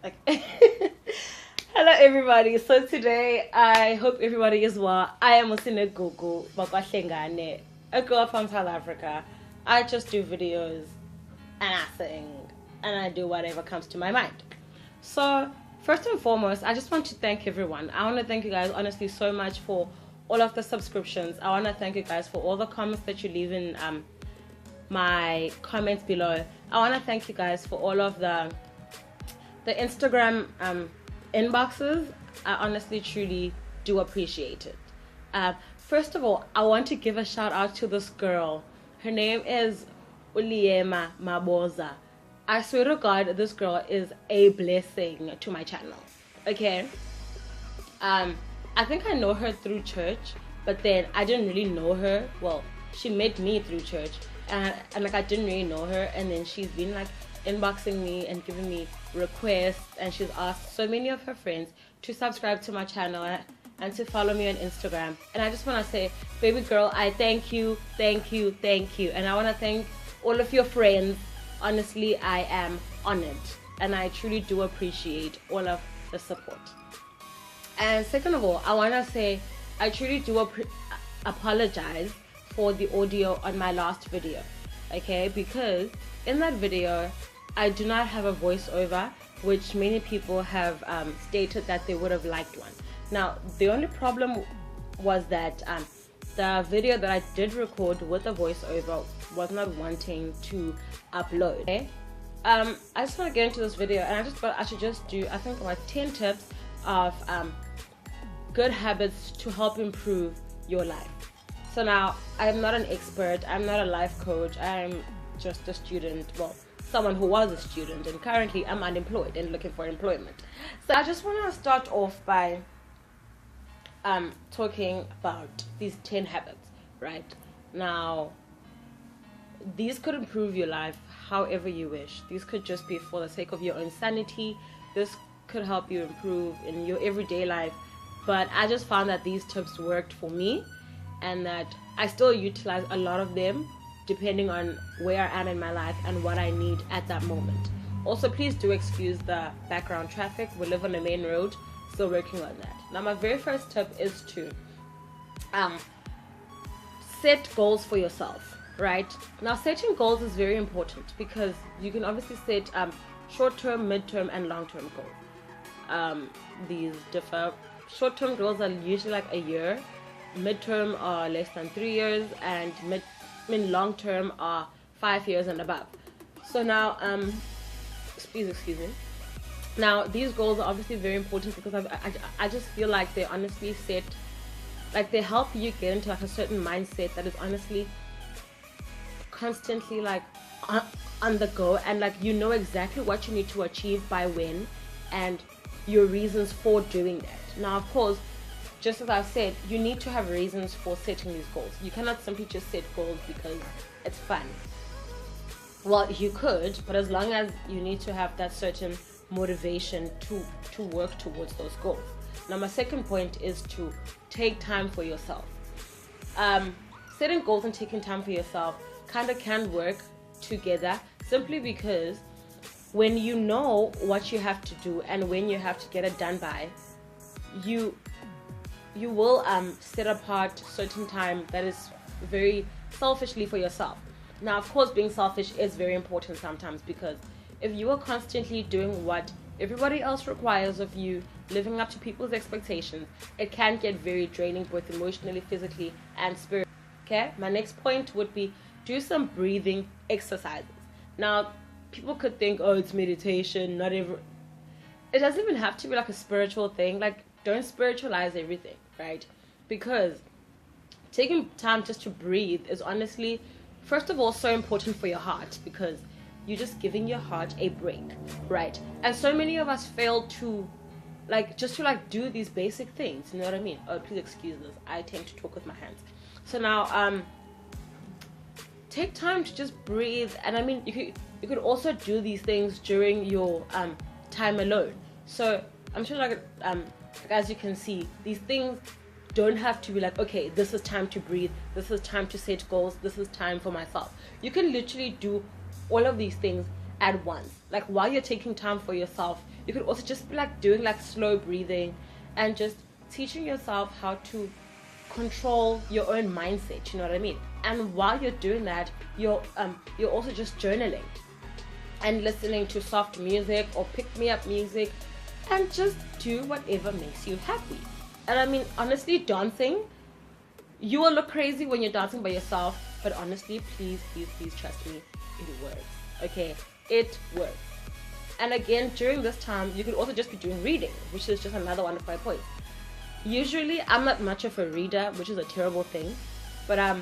Okay. Hello everybody. So today I hope everybody is well. I am Sinegugu Hlengane, a girl from South Africa. I just do videos and I sing and I do whatever comes to my mind. So first and foremost, I just want to thank everyone. I want to thank you guys honestly so much for all of the subscriptions. I want to thank you guys for all the comments that you leave in my comments below. I want to thank you guys for all of the Instagram inboxes. I honestly truly do appreciate it. First of all, I want to give a shout out to this girl. Her name is Uliema Maboza. I swear to God, this girl is a blessing to my channel. Okay. I think I know her through church, but then I didn't really know her. Well, she met me through church, and like I didn't really know her, and then she's been like inboxing me and giving me requests, and she's asked so many of her friends to subscribe to my channel and to follow me on Instagram. And I just want to say, baby girl, I thank you, and I want to thank all of your friends. Honestly, I am honored, and I truly do appreciate all of the support. And second of all, I want to say I truly do apologize for the audio on my last video, okay? Because in that video I do not have a voiceover, which many people have stated that they would have liked one. Now, the only problem was that the video that I did record with a voiceover was not wanting to upload. Okay? I just want to get into this video, and I just thought I should just do, I think, about 10 tips of good habits to help improve your life. So now, I'm not an expert, I'm not a life coach, I'm just a student, well, someone who was a student, and currently I'm unemployed and looking for employment. So I just want to start off by talking about these 10 habits, right? Now, these could improve your life however you wish. These could just be for the sake of your own sanity. This could help you improve in your everyday life. But I just found that these tips worked for me, and that I still utilize a lot of them depending on where I am in my life and what I need at that moment. Also, please do excuse the background traffic. We live on a main road, still working on that. Now, my very first tip is to set goals for yourself, right? Now, setting goals is very important because you can obviously set short-term, mid-term, and long-term goals. These differ. Short-term goals are usually like a year, mid-term are less than 3 years, and long-term are 5 years and above. So now, please excuse me. Now, these goals are obviously very important because I just feel like they honestly set, like they help you get into like a certain mindset that is honestly constantly like on the go, and like you know exactly what you need to achieve by when, and your reasons for doing that. Now, of course, just as I've said, you need to have reasons for setting these goals. You cannot simply just set goals because it's fun. Well, you could, but as long as you need to have that certain motivation to work towards those goals. Now, my second point is to take time for yourself. Setting goals and taking time for yourself kind of can work together, simply because when you know what you have to do and when you have to get it done by, you will set apart certain time that is very selfishly for yourself. Now, of course, being selfish is very important sometimes, because if you are constantly doing what everybody else requires of you, living up to people's expectations, it can get very draining, both emotionally, physically, and spiritually. Okay, my next point would be do some breathing exercises. Now, people could think, oh, it's meditation, not every. It doesn't even have to be like a spiritual thing. Like, don't spiritualize everything, right? Because taking time just to breathe is honestly, first of all, so important for your heart, because you're just giving your heart a break, right? And so many of us fail to do these basic things, you know what I mean? Oh, please excuse this, I tend to talk with my hands. So now, take time to just breathe. And I mean, you could also do these things during your time alone. So I'm sure like as you can see, these things don't have to be like, okay, this is time to breathe, this is time to set goals, this is time for myself. You can literally do all of these things at once. Like, while you're taking time for yourself, You could also just be like doing like slow breathing and just teaching yourself how to control your own mindset, you know what I mean? And while you're doing that, you're also just journaling and listening to soft music or pick me up music, and just do whatever makes you happy. And I mean, honestly, dancing, you will look crazy when you're dancing by yourself, but honestly, please trust me, it works. Okay, it works. And again, during this time, you could also just be doing reading, which is just another one of my points. Usually, I'm not much of a reader, which is a terrible thing, but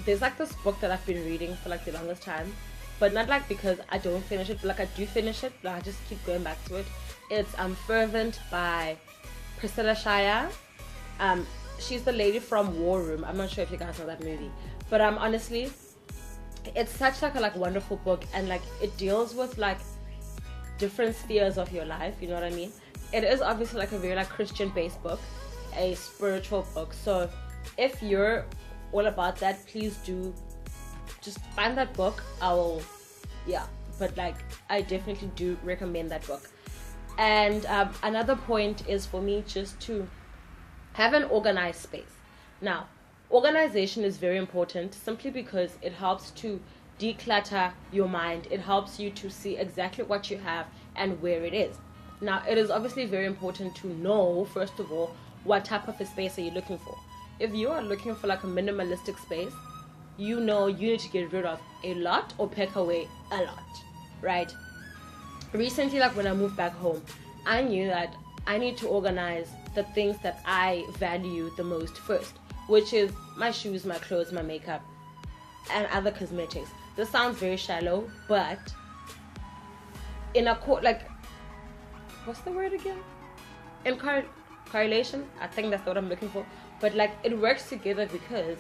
there's like this book that I've been reading for like the longest time, but not like because I don't finish it, but like I do finish it, but I just keep going back to it. It's Fervent by Priscilla Shire. She's the lady from War Room. I'm not sure if you guys know that movie, but honestly, it's such like a wonderful book, and like it deals with like different spheres of your life, you know what I mean? It is obviously like a very like Christian based book, a spiritual book. So if you're all about that, please do just find that book. But like I definitely do recommend that book. And another point is for me just to have an organized space. Now, organization is very important simply because it helps to declutter your mind. It helps you to see exactly what you have and where it is. Now, it is obviously very important to know, first of all, what type of a space are you looking for. If you are looking for like a minimalistic space, you know you need to get rid of a lot or pack away a lot, right? Recently, like when I moved back home, I knew that I need to organize the things that I value the most first, which is my shoes, my clothes, my makeup, and other cosmetics. This sounds very shallow, but in a what's the word again? In correlation, I think that's what I'm looking for. But like it works together because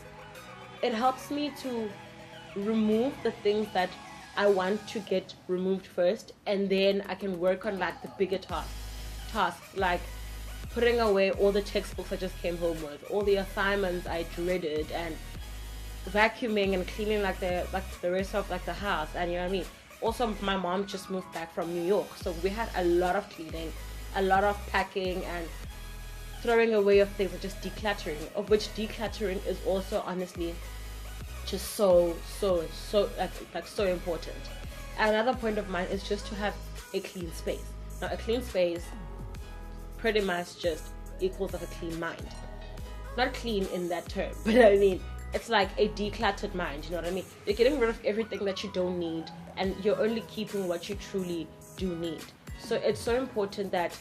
it helps me to remove the things that I want to get removed first, and then I can work on like the bigger tasks, like putting away all the textbooks I just came home with, all the assignments I dreaded, and vacuuming and cleaning like the rest of like the house. And you know what I mean? Also, my mom just moved back from New York, so we had a lot of cleaning, a lot of packing and throwing away of things, and just decluttering, of which decluttering is also honestly just so important. Another point of mine is just to have a clean space. Now, a clean space pretty much just equals like a clean mind. Not clean in that term, but I mean, it's like a decluttered mind, you know what I mean? You're getting rid of everything that you don't need, and you're only keeping what you truly do need. So it's so important that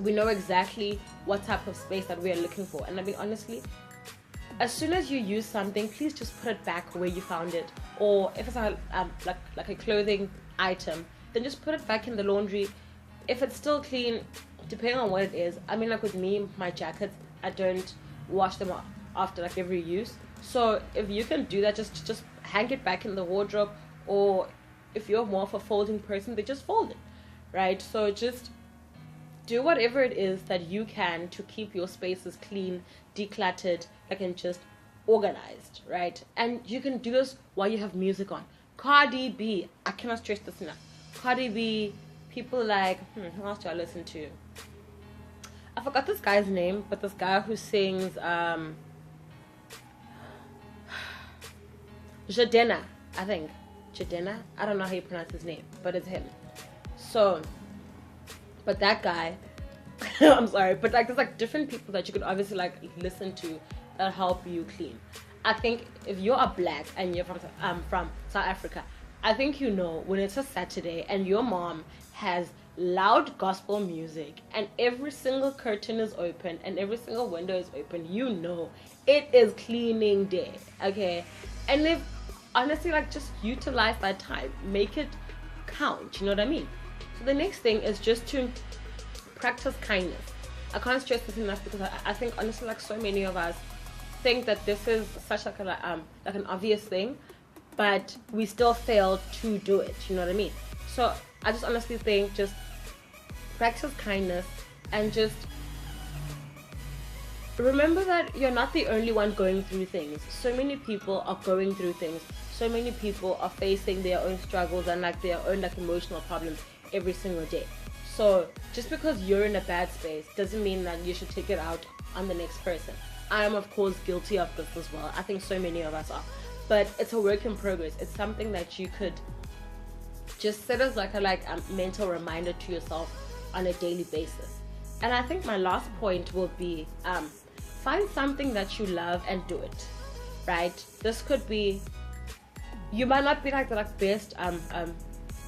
we know exactly what type of space that we are looking for. And I mean, honestly, as soon as you use something, please just put it back where you found it. Or if it's like a clothing item, then just put it back in the laundry. If it's still clean, depending on what it is. I mean, like with me, my jackets, I don't wash them after like every use. So if you can do that, just hang it back in the wardrobe. Or if you're more of a folding person, then just fold it, right? So just do whatever it is that you can to keep your spaces clean, decluttered, and just organized, right? And you can do this while you have music on. Cardi B, I cannot stress this enough. Cardi B, people like, who else do I listen to? I forgot this guy's name, but this guy who sings Jadena, I think. Jadena? I don't know how you pronounce his name, but it's him. So, but that guy, I'm sorry, but like there's like different people that you could obviously like listen to that help you clean. I think if you are black and you're from South Africa, I think you know when it's a Saturday and your mom has loud gospel music and every single curtain is open and every single window is open, you know it is cleaning day, okay? And if honestly, like, just utilize that time, make it count, you know what I mean? So the next thing is just to practice kindness. I can't stress this enough because I think honestly, like, so many of us think that this is such like an obvious thing, but we still fail to do it, you know what I mean? So I just honestly think just practice kindness and just remember that you're not the only one going through things. So many people are going through things. So many people are facing their own struggles and like their own like emotional problems. every single day. So just because you're in a bad space doesn't mean that you should take it out on the next person. I am of course guilty of this as well. I think so many of us are. But it's a work in progress. It's something that you could just set as like a mental reminder to yourself on a daily basis. And I think my last point will be find something that you love and do it. Right? This could be, you might not be like the best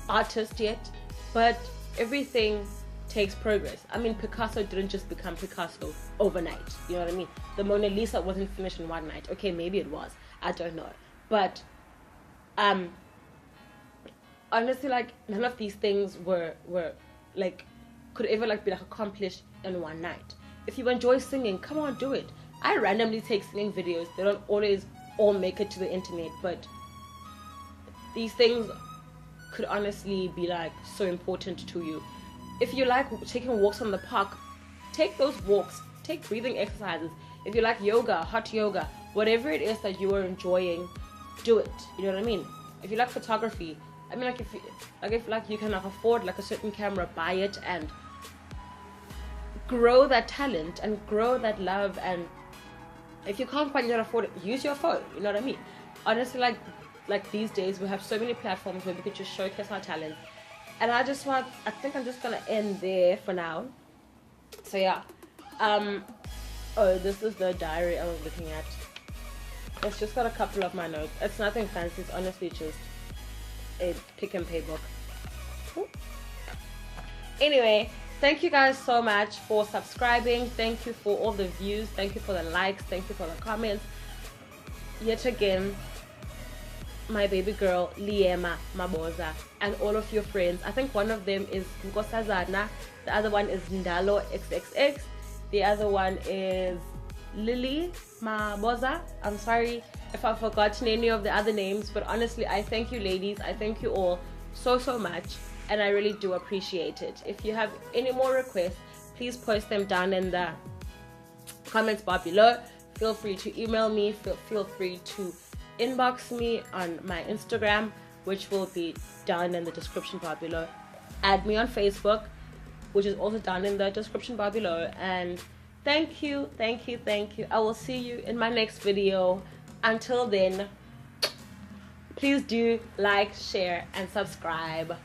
artist yet, but everything takes progress. I mean, Picasso didn't just become Picasso overnight. You know what I mean? The Mona Lisa wasn't finished in one night. Okay, maybe it was. I don't know. But honestly, like, none of these things were like could ever be accomplished in one night. If you enjoy singing, come on, do it. I randomly take singing videos. They don't always all make it to the internet, but these things could honestly be so important to you. If you like taking walks on the park, take those walks. Take breathing exercises. If you like yoga, hot yoga, whatever it is that you are enjoying, do it. You know what I mean? If you like photography, I mean, if you can afford a certain camera, buy it and grow that talent and grow that love. And if you can't quite afford it, use your phone. You know what I mean? Honestly, like these days we have so many platforms where we could just showcase our talent. And I think I'm just gonna end there for now. So yeah. Oh, this is the diary I was looking at. It's just got a couple of my notes. It's nothing fancy. It's honestly just a pick and pay book. Anyway, thank you guys so much for subscribing. Thank you for all the views. Thank you for the likes. Thank you for the comments. Yet again, my baby girl Liema Maboza and all of your friends. I think one of them is Nkosazana, the other one is Ndalo XXX, the other one is Lily Maboza. I'm sorry if I've forgotten any of the other names, but honestly, I thank you ladies. I thank you all so much, and I really do appreciate it. If you have any more requests, please post them down in the comments bar below. Feel free to email me. Feel free to inbox me on my Instagram, which will be down in the description bar below. Add me on Facebook, which is also down in the description bar below. And thank you. I will see you in my next video. Until then, please do like, share, and subscribe.